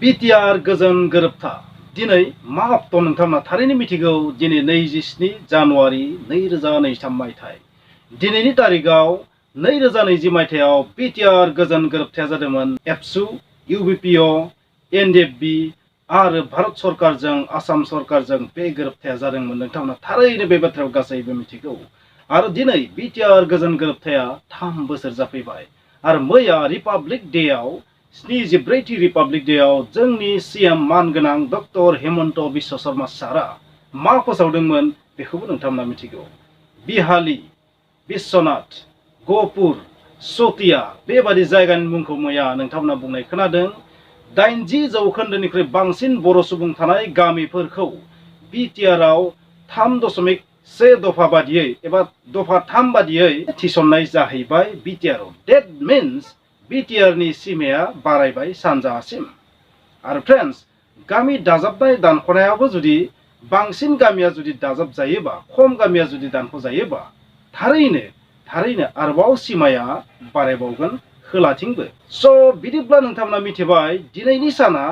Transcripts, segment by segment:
BTR गोजोन गोरोबथा दिनै मा अक्ट' नोंथांमोना थारैनो मिथिगौ दिनै 27 जानुवारि 2023 मायथाइ दिनैनि तारिखाव 2020 मायथाइयाव BTR गोजोन गोरोबथाया जादोंमोन ABSU UBPO NDFB आरो भारत सरकारजों आसाम सरकारजों बे गोरोबथाया जादोंमोन नोंथांमोना थारैनो बे बाथ्राखौ गासैबो मिथिगौ आरो दिनै BTR गोजोन गोरोबथाया 3 बोसोर जाफैबाय आरो मैया रिपाब्लिक डेआव 74थि रिपाब्लिक डेआव जोंनि CM मानगोनां डक्टर हिमन्त बिश्व शर्मा सारा मा फोसावदोंमोन बेखौबो नोंथांमोना मिथिगौ बिहाली बिश्वनाथ गहपुर चुटिया बेबादि जायगानि मुंखौ मैया नोंथांमोना बुंनाय खोनादों 80 जौखोन्दोनिख्रुइ बांसिन बर' सुबुं थानाय गामिफोरखौ BTRआव 3.1 दफा बादियै एबा दफा 3 बादियै थिसननाय जाहैबाय BTRआव that means BTRनि सीमाया बारायबाय सानजासिम आरो फ्रेंड्स गामि दाजाबनाय दानख'नायाबो जुदि बांसिन गामिया जुदि दाजाब जायोबा खम गामिया जुदि दानख' जायोबा थारैनो आरोबाव सीमाया बारायबावगोन खोलाथिंबो स' बिदिब्ला नोंथांमोना मिथिबाय दिनैनि साना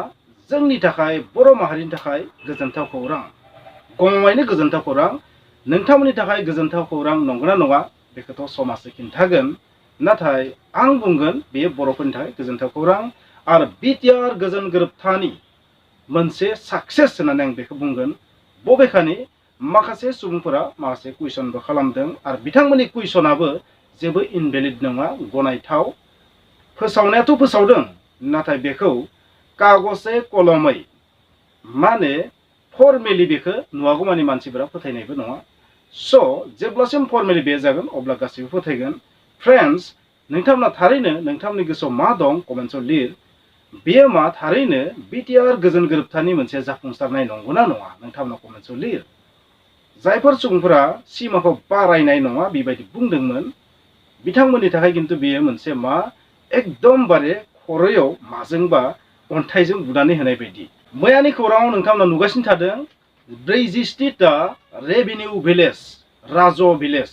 जोंनि थाखाय बर' माहारिनि थाखाय गोजोनथाव खौरां गमामायैनो गोजोनथाव खौरां नोंथांमोननि थाखाय गोजोनथाव खौरां नंगौना नङा बेखौथ' समाजसो खिन्थागोन नाथाय आं बुंगोन बेयो बर'फोरनि थाखाय गोजोनथाव खौरां आरो BTR गोजोन गोरोबथानि मोनसे साक्सेस होननानै आं बेखौ बुंगोन बबेखानि माखासे सुबुंफोरा माखासे कुइसनबो खालामदों आरो बिथांमोननि कुइसनाबो जेबो इनभेलिड नङा गनायथाव फोसावनायाथ' फोसावदों नाथाय बेखौ कागजे कलमै माने फर्मेलि बेखौ नुवागौमानि मानसिफोरा फोथायनायबो नङा स' जेब्लासिम फर्मेलि बे जागोन अब्ला गासैबो फोथायगोन फ्रेंड्स नोंथांमोना थारैनो नोंथांमोननि गोसोआव मा दं कमेन्टआव लिर बेयो मा थारैनो BTR गोजोन गोरोबथानि मोनसे जाफुंसारनाय नंगौना नङा नोंथांमोना कमेन्टआव लिर जायफोर सुबुंफोरा सीमाखौ बारायनाय नङा बेबायदि बुंदोंमोन बिथांमोननि थाखाय खिन्थु बेयो मोनसे मा एकदमबारे खर'याव माजोंबा अन्थाइजों बुनानै होनाय बायदि मैयानि खौराङाव नोंथांमोना नुगासिनो थादों 47टा रेभिनिउ भिलेज राज' भिलेज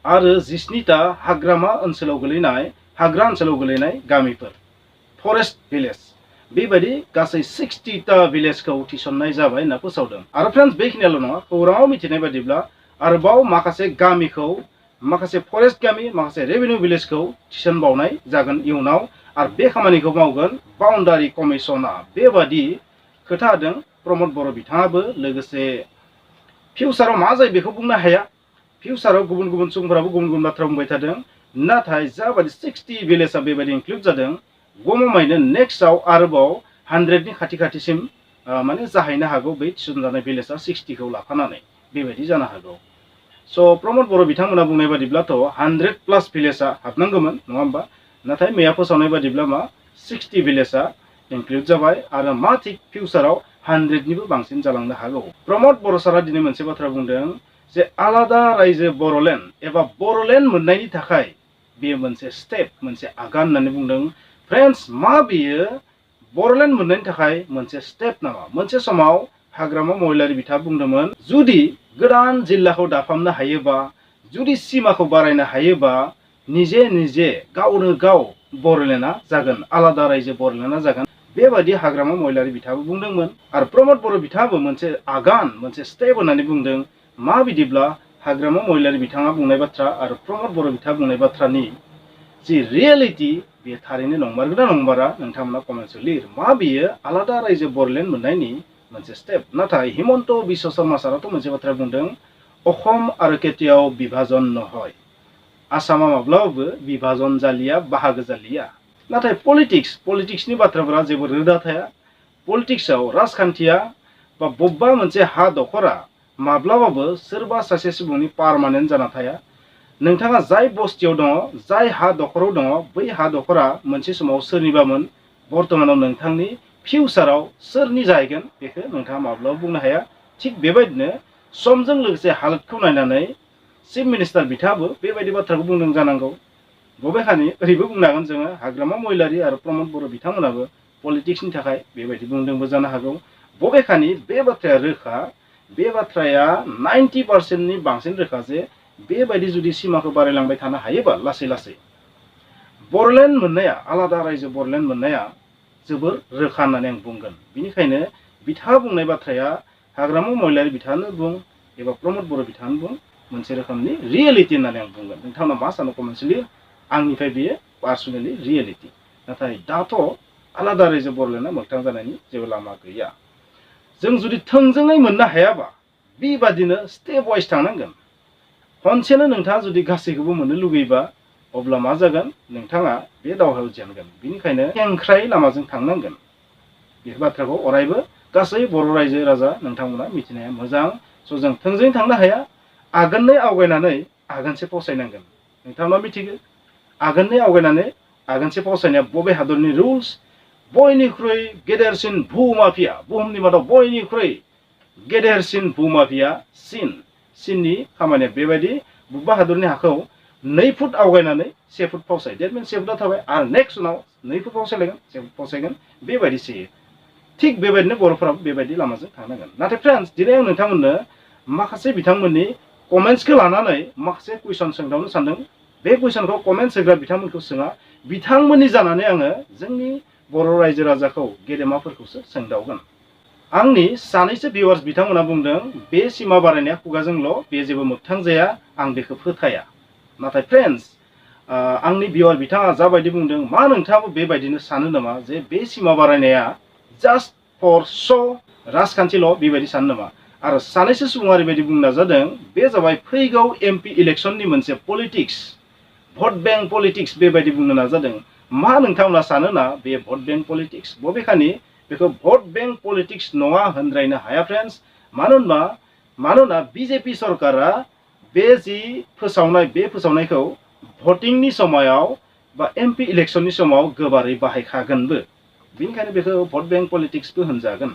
आरो 17टा हाग्रा ओनसोलाव गोलैनाय गामिफोर फरेस्ट भिलेज बेबायदि गासै 60टा भिलेजखौ थिसननाय जाबाय होनना फोसावदों आरो फ्रेंड्स बेखिनियाल' नङा खौराङाव मिथिनाय बादिब्ला आरोबाव माखासे गामिखौ माखासे फरेस्ट गामि माखासे रेभिनिउ भिलेजखौ थिसनबावनाय जागोन इयुनाव आरो बे खामानिखौ मावगोन बाउन्डारि कमिसना बेबादि खोथा होदों प्रमद बर' बिथाङाबो लोगोसे फिउचाराव मा जायो बेखौ बुंनो हाया फिउचाराव गुबुन गुबुन सुबुंफोराबो गुबुन गुबुन बाथ्रा बुंबाय थादों नाथाय जाबादि 60 भिलेजआ बेबायदि इनक्लुड जादों गमामायैनो नेक्स्टआव आरोबाव 100नि खाथिसिम माने जाहैनो हागौ बै थिसनजानाय भिलेजआ 60खौ लाफानानै बेबायदि जानो हागौ स' प्रमद बर' बिथांमोना बुंनाय बादिब्लाथ' 100+ भिलेजआ हाबनांगौमोन नङा होमबा नाथाय मैया फोसावनाय बादिब्ला मा 60 भिलेजआ इनक्लुड जाबाय आरो मा थिक फिउचाराव 100निबो बांसिन जालांनो हागौ प्रमद बर' सारा दिनै मोनसे बाथ्रा बुंदों जे आलादा रायजो बर'लेण्ड एबा बर'लेण्ड मोननायनि थाखाय बेयो मोनसे स्टेप मोनसे आगान होननानै बुंदों फ्रेंड्स मा बेयो बर'लेण्ड मोननायनि थाखाय मोनसे स्टेप नामा मोनसे समाव हाग्रामा महिलारि बिथाङा बुंदोंमोन जुदि गोदान जिल्लाखौ दाफामनो हायोबा जुदि सीमाखौ बारायनो हायोबा निजे गावनो गाव बर'लेण्डआ जागोन आलादा रायजो बर'लेण्डआ जागोन बेबायदि हाग्रामा महिलारि बिथाङाबो बुंदोंमोन आरो प्रमद बर' बिथाङाबो मोनसे आगान मोनसे स्टेप होननानै बुंदों मा बिदिब्ला हाग्रामा महिलारि बिथाङा बुंनाय बाथ्रा आरो प्रमद बर' बिथाङा बुंनाय बाथ्रानि जि रियेलिटी बेयो थारैनो नंमारगोना नंमारा नोंथांमोना कमेन्टआव लिर मा बेयो आलादा रायजो बर'लेण्ड मोननायनि मोनसे स्टेप नाथाय हिमन्त बिश्व शर्मा साराथ' मोनसे बाथ्रा बुंदों अखम आरो केटियाव विभाजन নহয় आसामा माब्लाबाबो विभाजन जालिया बाहागो जालिया नाथाय पलिटिक्सनि बाथ्राफोरा जेबो रोदा थाया पलिटिक्सआव राजखान्थिया बा बबेबा मोनसे हा दखरा माब्लाबाबो सोरबा सासे सुबुंनि पारमानेन्ट जाना थाया नोंथाङा जाय बस्तियाव दङ जाय हा दखराव दङ बै हा दखरा मोनसे समाव सोरनिबामोन बर्तमानाव नोंथांनि फिउचाराव सोरनि जाहैगोन बेखौ नोंथाङा माब्लाबाबो बुंनो हाया थिग बेबायदिनो समजों लोगोसे हालोदखौ नायनानै चिफ मिनिस्टार बिथाङाबो बेबायदि बाथ्राखौ बुंदों जानांगौ बबेखानि ओरैबो बुंनो हागोन जोङो हाग्रामा महिलारि आरो प्रमद बर' बिथांमोनाबो पलिटिक्सनि थाखाय बेबायदि बुंदोंबो जानो हागौ बबेखानि बे बाथ्राया रोखा बे बाथ्राया 90%नि बांसिन रोखा जे बेबायदि जुदि सीमाखौ बारायलांबाय थानो हायोबा लासै बर'लेण्ड मोननाया आलादा रायजो बर'लेण्ड मोननाया जोबोर रोखा होननानै आं बुंगोन। बिनिखायनो बिथाङा बुंनाय बाथ्राया हाग्रामा महिलारि बिथाङानो बुं एबा प्रमद बर' बिथाङानो बुं मोनसे रोखोमनि रियेलिटि होननानै आं बुंगोन। नोंथांमोना मा सानो कमेन्ट्स लिर। आंनिफ्राय बेयो पार्सनेलि रियेलिटि। नाथाय दाथ' आलादा रायजो बर'लेण्डआ मोगथां जानायनि जेबो लामा गैया। जों जुदि थोंजोङै मोननो हायाबा बेबादिनो स्टेप वाइज थांनांगोन। खनसेनो नोंथाङा जुदि गासैखौबो मोननो लुगैबा अब्ला मा जागोन नोंथाङा बे दावहायाव जेनगोन। बिनिखायनो खेंख्रायै लामाजों थांनांगोन। बे बाथ्राखौ अरायबो गासै बर' रायजो राजा नोंथांमोना मिथिनाया मोजां। स' जों थोंजोङै थांनो हाया। आगाननै आवगायनानै आगानसे फावसायनांगोन। नोंथाङा मिथिगौ आगाननै आवगायनानै आगानसे फावसायनाया बबे हादरनि रुल्स? बयनिख्रुइ गेदेरसिन भुमाफिया, बुहुमनि मादाव बयनिख्रुइ गेदेरसिन भुमाफिया चीननि खामानिया बेबायदि बबेबा हादरनि हाखौ 2 फुट आवगायनानै 1 फुट फावसाय। देट मिन्स 1 फुटआ थाबाय आरो नेक्स्ट उनाव 2 फुट फावसायलायगोन 1 फुट फावसायगोन बेबायदिसो। थिग बेबायदिनो बर'फोराबो बेबायदि लामाजों थांनांगोन। नाथाय फ्रेन्ड्स दिनै आं नोंथांमोननो माखासे बिथांमोननि कमेन्ट्सखौ लानानै माखासे कुइसन सोंदावनो सानदों। बे कुइसनखौ कमेन्ट्स होग्रा बिथांमोनखौ सोङा, बिथांमोननि जानानै आङो जोंनि बर' रायजो राजाखौ गेदेमाफोरखौसो सोंदावगोन। आंनि सानैसो भिउवार्स बिथांमोना बुंदों बे सिमा बारायनाया खुगाजोंल', बे जेबो मोगथां जाया, आं बेखौ फोथाया। नाथाय फ्रेन्ड्स आंनि भिउवार बिथाङा जाबायदि बुंदों, मा नोंथाङाबो बेबायदिनो सानो नामा जे बे सिमा बारायनाया जास्ट फर श' राजखान्थिल' बेबायदि सानो नामा? आरो सानैसो सुबुङा ओरैबायदि बुंनो नाजादों बे जाबाय फैगौ MP इलेक्सननि मोनसे पलिटिक्स, भट बेंक पलिटिक्स बेबायदि बुंनो नाजादों। मा नोंथांमोना सानो ना बे भट बेंक पलिटिक्स? बबेखानि बेखौ भट बेंक पलिटिक्स नङा होनद्रायनो हाया फ्रेन्ड्स। मानोना BJP सरकारा बे जि फोसावनाय बे फोसावनायखौ भटिंनि समाव बा MP इलेक्सननि समाव गोबारै बाहायखागोनबो। बेनिखायनो बेखौ भट बेंक पलिटिक्सबो होनजागोन।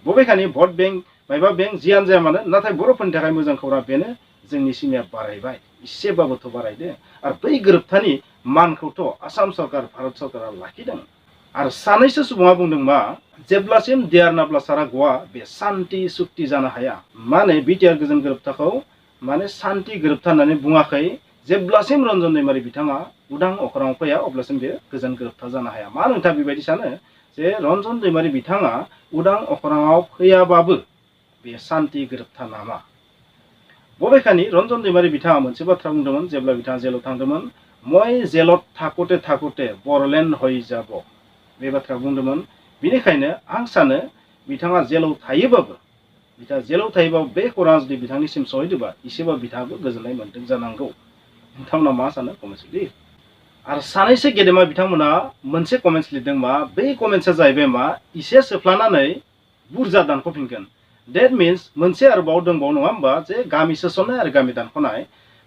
बबेखानि भट बेंक मायबा बेंक जियानो जाया मानो, नाथाय बर'फोरनि थाखाय मोजां खौरां बेनो जोंनि सिमाया बारायबाय, इसेबाबोथ' बारायदों। आरो बै गोरोबथानि मानखौथ' आसाम सरकार भारत सरकारा लाखिदों। आरो सानैसो सुबुङा बुंदों मा जेब्लासिम देयार नाब्ला सारा गवा बे सान्ति सुक्ति जानो हाया। माने BTR गोजोन गोरोबथाखौ माने सान्ति गोरोबथा होननानै बुङाखै। जेब्लासिम रन्जन दैमारि बिथाङा उदां अख्राङाव फैया अब्लासिम बे गोजोन गोरोबथा जानो हाया। मा नोंथाङा बेबायदि सानो जे रन्जन दैमारि बिथाङा उदां अख्राङाव फैयाबाबो बे सान्ति गोरोबथा नामा? बबेखानि रन्जन दैमारि बिथाङा मोनसे बाथ्रा बुंदोंमोन जेब्ला बिथाङा जेलाव थांदोंमोन, মই जेলত थाकोते थाकोते बर'लेण्ड হৈ যাব बे बाथ्रा बुंदोंमोन। बेनिखायनो आं सानो बिथाङा जेलाव थायोबाबो बे खौराङा जुदि बिथांनिसिम सहैदोंबा एसेबाबो बिथाङाबो गोजोननाय मोन्दों जानांगौ। नोंथांमोना मा सानो कमेन्ट्स लिर। आरो सानैसो गेदेमा बिथांमोना मोनसे कमेन्ट्स लिरदों मा बै कमेन्ट्सआ जाहैबाय मा इसे सोफ्लानानै बुरजा दानख'फिनगोन। देट मिन्स मोनसे आरोबाव दंबावो नङा होमबा जे गामि सोसननाय आरो गामि दानख'नाय।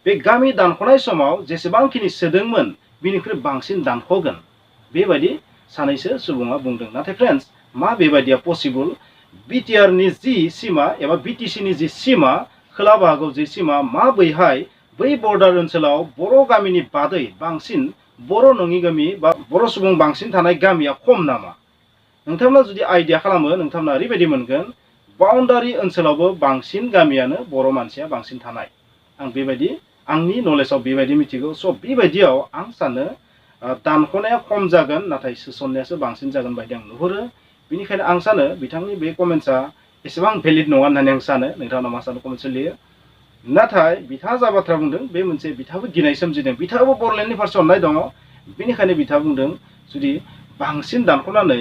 बे गामि दानख'नाय समाव जेसेबांखिनि सोदोंमोन बिनिख्रुइ बांसिन दानख'गोन बेबायदि सानैसो सुबुङा बुंदों। नाथाय फ्रेन्ड्स मा बेबायदिया पसिबल? BTRनि जि सिमा एबा BTCनि जि सिमा खोला बाहागोआव जि सिमा मा बैहाय बै बर्डार ओनसोलाव बर' गामिनि बादै बांसिन बर' नङि गामि बा बर' सुबुं बांसिन थानाय गामिया खम नामा? नोंथांमोना जुदि आइडिया खालामो नोंथांमोना ओरैबायदि मोनगोन बाउन्डारि ओनसोलावबो बांसिन गामियानो बर' मानसिया बांसिन थानाय। आं बेबायदि आंनि नलेजाव बेबायदि मिथिगौ। स' बेबायदियाव आं सानो दानख'नाया खम जागोन नाथाय सोसननायासो बांसिन जागोन बायदि आं नुहुरो। बेनिखायनो आं सानो बिथांनि बे कमेन्ट्सआ एसेबां भेलिड नङा होननानै आं सानो। नोंथांमोना मा सानो कमेन्ट्स लिर। नाथाय बिथाङा जा बाथ्रा बुंदों बे मोनसे बिथाङाबो गिनाय सोमजिदों। बिथाङाबो बर'लेण्डनि फारसे अननाय दङ। बेनिखायनो बिथाङा बुंदों जुदि बांसिन दानख'नानै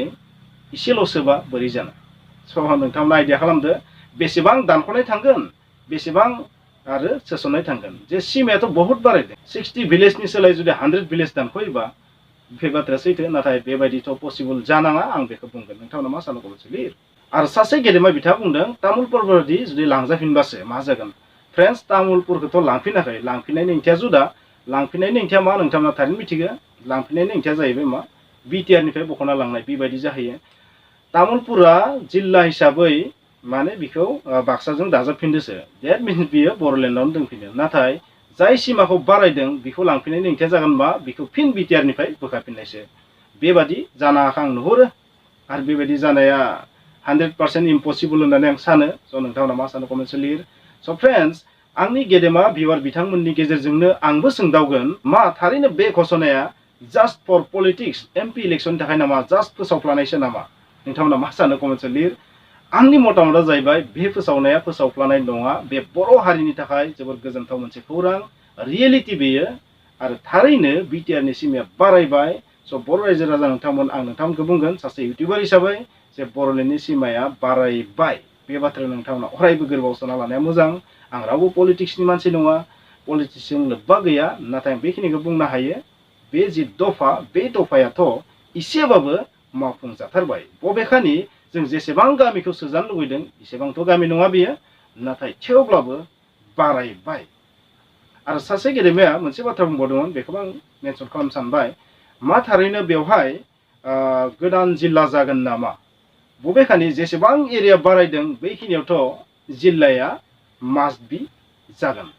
इसेल'सोबा बोरै जानो? स' नोंथांमोना आइडिया खालामदो बेसेबां दानख'नाय थांगोन बेसेबां आरो सोसननाय थांगोन। जे सिमायाथ' बहुत बारायदों। 60 भिलेजनि सोलाय जुदि 100 भिलेज दानख'योबा बे बाथ्राया सैथो, नाथाय बेबायदिथ' पसिबल जानाङा आं बेखौ बुंगोन। नोंथांमोना मा सानो कमेन्ट्स लिर। आरो सासे गेदेमा बिथाङा बुंदों तामुलपुरबादि जुदि लांजाफिनबासो मा जागोन? फ्रेन्ड्स तामुलपुरखौथ' लांफिनाखै, लांफिननायनि ओंथिया जुदा। लांफिननायनि ओंथिया मा नोंथांमोना थारैनो मिथिगौ। लांफिननायनि ओंथिया जाहैबाय मा BTRनिफ्राय बख'ना लांनाय बेबायदि जाहैयो। तामुलपुरा जिल्ला हिसाबै माने बिखौ बाक्साजों दाजाबफिनदोसो। देट मिन्स बियो बर'लेण्डआवनो दंफिनो। नाथाय जाय सिमाखौ बारायदों बिखौ लांफिननायनि ओंथिया जागोन मा बिखौ फिन BTRनिफ्राय बोखाफिननायसो। बेबादि जानाङाखै आं नुहुरो। आरो बेबायदि जानाया 100% इम्पसिबल होननानै आं सानो। स' नोंथांमोना मा सानो कमेन्ट्स लिर। स' फ्रेन्ड्स आंनि गेदेमा भिउवार बिथांमोननि गेजेरजोंनो आंबो सोंदावगोन मा थारैनो बे घोषणाया जास्ट फर पलिटिक्स एमपि इलेक्शननि थाखाय नामा जास्ट फोसावफ्लानायसो नामा नोंथांमोना मा सानो कमेन्टआव लिर आंनि मतामतआ जाहैबाय बे फोसावनाया फोसावफ्लानाय नङा बे बर' हारिनि थाखाय जोबोद गोजोनथाव मोनसे खौरां रियेलिटि बेयो आरो थारैनो बिटिआरनि सिमाया बारायबाय स' बर' रायजो राजा नोंथांमोन आं नोंथांमोनखौ बुंगोन सासे इउटिउबार हिसाबै जे बर'लेण्डनि सिमाया बारायबाय बे बाथ्राखौ नोंथांमोना अरायबो गोरबोआव सोना लानाया मोजां आं रावबो पलिटिक्सनि मानसि नङा पलिटिक्सजों लोब्बा गैया नाथाय आं बेखिनिखौ बुंनो हायो बे जि दफा बे दफायाथ' इसेबाबो मावफुंजाथारबाय बबेखानि जों जेसेबां गामिखौ सोजानो लुबैदों एसेबांथ' गामि नङा बेयो नाथाय थेवब्लाबो बारायबाय आरो सासे गेदेमाया मोनसे बाथ्रा बुंबावदोंमोन बेखौबो आं मेनसन खालामनो सानबाय मा थारैनो बेवहाय गोदान जिल्ला जागोन नामा बबेखानि जेसेबां एरिया बारायदों बेखिनियावथ' जिल्लाया मास्ट बि जागोन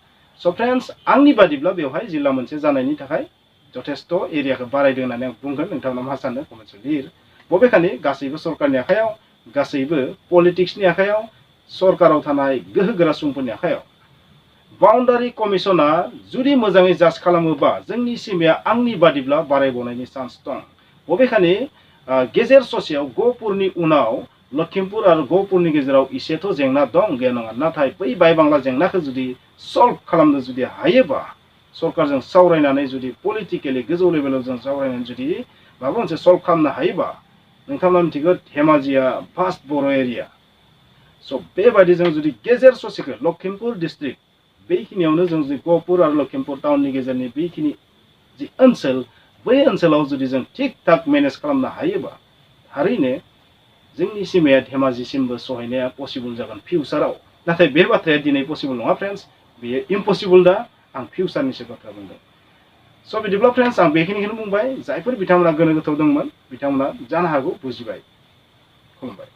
स' फ्रेन्ड्स आंनि बादिब्ला बेवहाय जिल्ला मोनसे जानायनि थाखाय जथेस्थ' एरियाखौ बारायदों होननानै आं बुंगोन नोंथांमोना मा सानो कमेन्टआव लिर बबेखानि गासैबो सरकारनि आखायाव गासैबो पलिटिक्सनि आखायाव सरकाराव थानाय गोहोगोरा सुबुंफोरनि आखायाव बाउन्डारि कमिसना जुदि मोजाङै जाज खालामोबा जोंनि सिमाया आंनि बादिब्ला बारायबावनायनि चान्स दं बबेखानि गेजेर ससेयाव गहपुरनि उनाव लखिमपुर आरो गहपुरनि गेजेराव इसेथ' जेंना दं गैया नङा नाथाय बै बायबांला जेंनाखौ जुदि सल्भ खालामनो जुदि हायोबा सरकारजों सावरायनानै जुदि पलिटिकेलि गोजौ लेभेलाव जों सावरायनानै जुदि माबा मोनसे सल्भ खालामनो हायोबा नोंथांमोना मिथिगौ धेमाजिया फार्स्ट बर' एरिया स' बेबायदि जों जुदि गेजेर ससेखौ लखिमपुर डिस्ट्रिक्ट बेखिनियावनो जों जुदि गहपुर आरो लखिमपुर टाउननि गेजेरनि बेखिनि जि ओनसोल बै ओनसोलाव जुदि जों थिक थाक मेनेज खालामनो हायोबा थारैनो जोंनि सिमाया धेमाजिसिमबो सहैनाया पसिबल जागोन फिउचाराव नाथाय बे बाथ्राया दिनै पसिबल नङा फ्रेन्ड्स बेयो इम्पसिबल दा आं फिउचारनिसो बाथ्रा बुंदों स' बिदिब्ला फ्रेन्ड्स आं बेखिनिखौनो बुंबाय जायफोर बिथांमोना गोनो गोथो दंमोन बिथांमोना जानो हागौ बुजिबाय खुलुमबाय।